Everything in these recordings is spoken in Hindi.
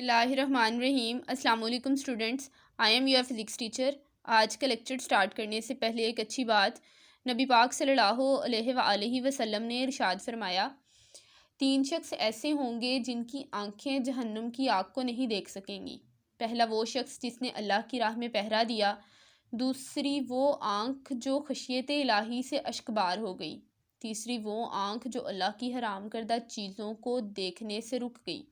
बिस्मिल्लाहिर्रहमानिर्रहीम। अस्सलाम वालेकुम students, I am your physics teacher. आज का लेक्चर स्टार्ट करने से पहले एक अच्छी बात, नबी पाक सल्लल्लाहु अलैहि वसल्लम ने इरशाद फरमाया, 3 शख्स ऐसे होंगे जिनकी आंखें जहन्नुम की आग को नहीं देख सकेंगी। पहला वो शख्स जिसने अल्लाह की राह में पहरा दिया, दूसरी वो आंख जो खशियत इलाही से अश्कबार हो गई, तीसरी वो आंख जो अल्लाह की हराम करदा चीज़ों को देखने से रुक गई।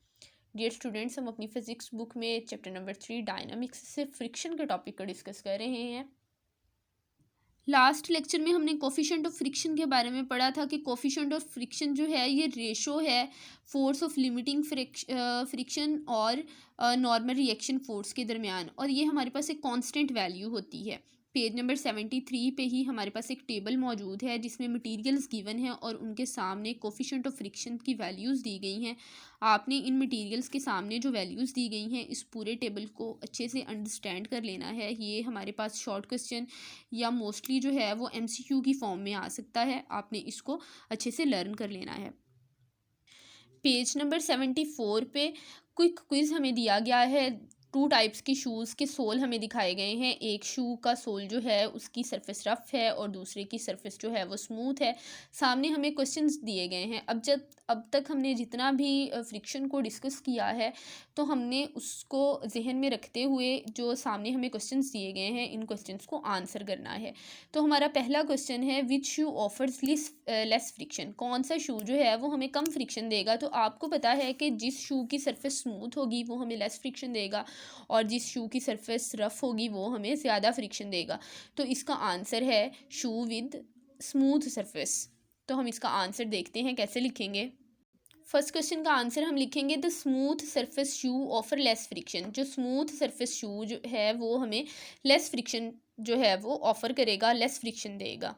डियर स्टूडेंट्स, हम अपनी फिज़िक्स बुक में चैप्टर नंबर 3 डायनामिक्स से फ्रिक्शन के टॉपिक को डिस्कस कर रहे हैं। लास्ट लेक्चर में हमने कोफिशिएंट ऑफ फ्रिक्शन के बारे में पढ़ा था कि कोफिशिएंट ऑफ फ्रिक्शन जो है ये रेशो है फोर्स ऑफ लिमिटिंग फ्रिक्शन और नॉर्मल रिएक्शन फोर्स के दरमियान, और ये हमारे पास एक कांस्टेंट वैल्यू होती है। पेज नंबर 73 पे ही हमारे पास एक टेबल मौजूद है जिसमें मटेरियल्स गिवन हैं और उनके सामने कोफिशिएंट ऑफ फ्रिक्शन की वैल्यूज़ दी गई हैं। आपने इन मटेरियल्स के सामने जो वैल्यूज़ दी गई हैं इस पूरे टेबल को अच्छे से अंडरस्टैंड कर लेना है। ये हमारे पास शॉर्ट क्वेश्चन या मोस्टली जो है वो एमसीक्यू की फॉर्म में आ सकता है, आपने इसको अच्छे से लर्न कर लेना है। पेज नंबर 74 पे क्विक क्विज़ हमें दिया गया है। 2 टाइप्स की शूज़ के सोल हमें दिखाए गए हैं। एक शू का सोल जो है उसकी सरफेस रफ़ है और दूसरे की सरफेस जो है वो स्मूथ है। सामने हमें क्वेश्चंस दिए गए हैं। अब तक हमने जितना भी फ्रिक्शन को डिस्कस किया है तो हमने उसको जहन में रखते हुए जो सामने हमें क्वेश्चंस दिए गए हैं इन क्वेश्चंस को आंसर करना है। तो हमारा पहला क्वेश्चन है, which shoe offers less friction. कौन सा शू जो है वो हमें कम फ्रिक्शन देगा। तो आपको पता है कि जिस शू की सरफेस स्मूथ होगी वो हमें लेस फ्रिक्शन देगा और जिस शू की सरफेस रफ़ होगी वो हमें ज़्यादा फ्रिक्शन देगा। तो इसका आंसर है शू विद स्मूथ सरफेस। तो हम इसका आंसर देखते हैं कैसे लिखेंगे। फर्स्ट क्वेश्चन का आंसर हम लिखेंगे, the smooth surface shoe offer less friction. जो स्मूथ सरफेस शू जो है वो हमें लेस फ्रिक्शन जो है वो ऑफर करेगा, लेस फ्रिक्शन देगा।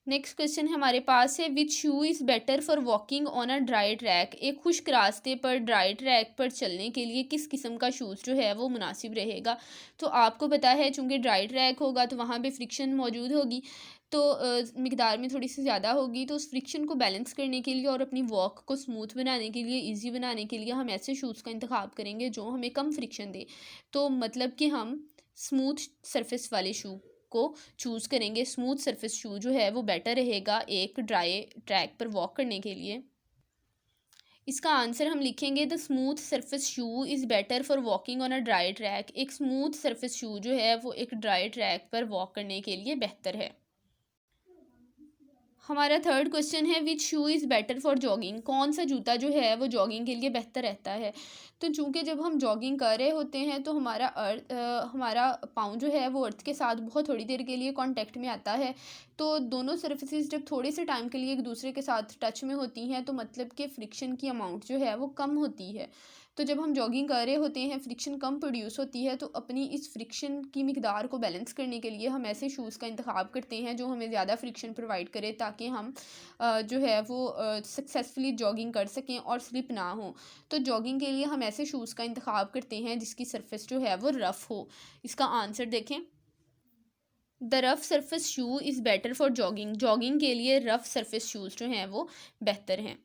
नेक्स्ट क्वेश्चन हमारे पास है, which shoe is better for walking on a dry track. एक खुश्क रास्ते पर ड्राई ट्रैक पर चलने के लिए किस किस्म का शूज़ जो है वो मुनासिब रहेगा। तो आपको पता है चूँकि ड्राई ट्रैक होगा तो वहाँ पे फ्रिक्शन मौजूद होगी, तो मिकदार में थोड़ी सी ज़्यादा होगी। तो उस फ्रिक्शन को बैलेंस करने के लिए और अपनी वॉक को स्मूथ बनाने के लिए, ईजी बनाने के लिए हम ऐसे शूज़ का इंतखाब करेंगे जो हमें कम फ्रिक्शन दे। तो मतलब कि हम स्मूथ सरफेस वाले शू को चूज़ करेंगे। स्मूथ सरफेस शू जो है वो बेटर रहेगा एक ड्राई ट्रैक पर वॉक करने के लिए। इसका आंसर हम लिखेंगे, the smooth surface shoe is better for walking on a dry track. एक स्मूथ सरफेस शू जो है वो एक ड्राई ट्रैक पर वॉक करने के लिए बेहतर है। हमारा थर्ड क्वेश्चन है, which shoe is better for jogging. कौन सा जूता जो है वो जॉगिंग के लिए बेहतर रहता है। तो चूँकि जब हम जॉगिंग कर रहे होते हैं तो हमारा पाँव जो है वो अर्थ के साथ बहुत थोड़ी देर के लिए कांटेक्ट में आता है। तो दोनों सर्फेसिस जब थोड़े से टाइम के लिए एक दूसरे के साथ टच में होती हैं तो मतलब कि फ़्रिक्शन की अमाउंट जो है वो कम होती है। तो जब हम जॉगिंग कर रहे होते हैं फ़्रिक्शन कम प्रोड्यूस होती है, तो अपनी इस फ़्रिक्शन की मिकदार को बैलेंस करने के लिए हम ऐसे शूज़ का इंतखाब करते हैं जो हमें ज़्यादा फ़्रिक्शन प्रोवाइड करे, ताकि हम जो है वो सक्सेसफुली जॉगिंग कर सकें और स्लिप ना हो। तो जॉगिंग के लिए हम ऐसे शूज़ का इंतखाब करते हैं जिसकी सरफेस जो है वो रफ़ हो। इसका आंसर देखें, the rough surface shoe is better for jogging. Jogging के लिए रफ़ सरफेस शूज़ जो हैं वो बेहतर हैं।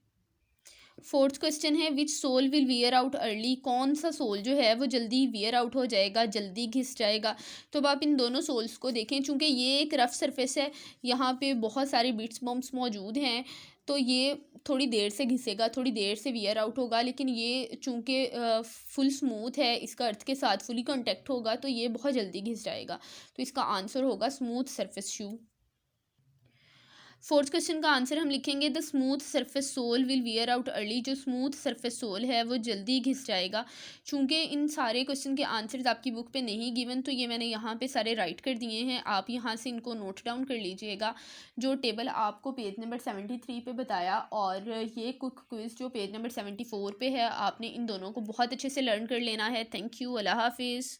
फोर्थ क्वेश्चन है, which sole will wear out early. कौन सा सोल जो है वो जल्दी वियर आउट हो जाएगा, जल्दी घिस जाएगा। तो अब आप इन दोनों सोल्स को देखें, चूँकि ये एक रफ़ सरफेस है, यहाँ पे बहुत सारे बिट्स बम्प्स मौजूद हैं, तो ये थोड़ी देर से घिसेगा, थोड़ी देर से वियर आउट होगा। लेकिन ये चूँकि फुल स्मूथ है, इसका अर्थ के साथ फुली कॉन्टैक्ट होगा, तो ये बहुत जल्दी घिस जाएगा। तो इसका आंसर होगा smooth surface shoe. Fourth question का आंसर हम लिखेंगे, the smooth surface sole will wear out early. जो स्मूथ सरफेस सोल है वो जल्दी घिस जाएगा। चूँकि इन सारे क्वेश्चन के आंसर्स आपकी बुक पे नहीं गिवन, तो ये मैंने यहाँ पे सारे राइट कर दिए हैं। आप यहाँ से इनको नोट डाउन कर लीजिएगा। जो टेबल आपको पेज नंबर 73 पे बताया और ये क्विक क्विज़ जो पेज नंबर 74 पे है, आपने इन दोनों को बहुत अच्छे से लर्न कर लेना है। थैंक यू, अल्लाह हाफिज़।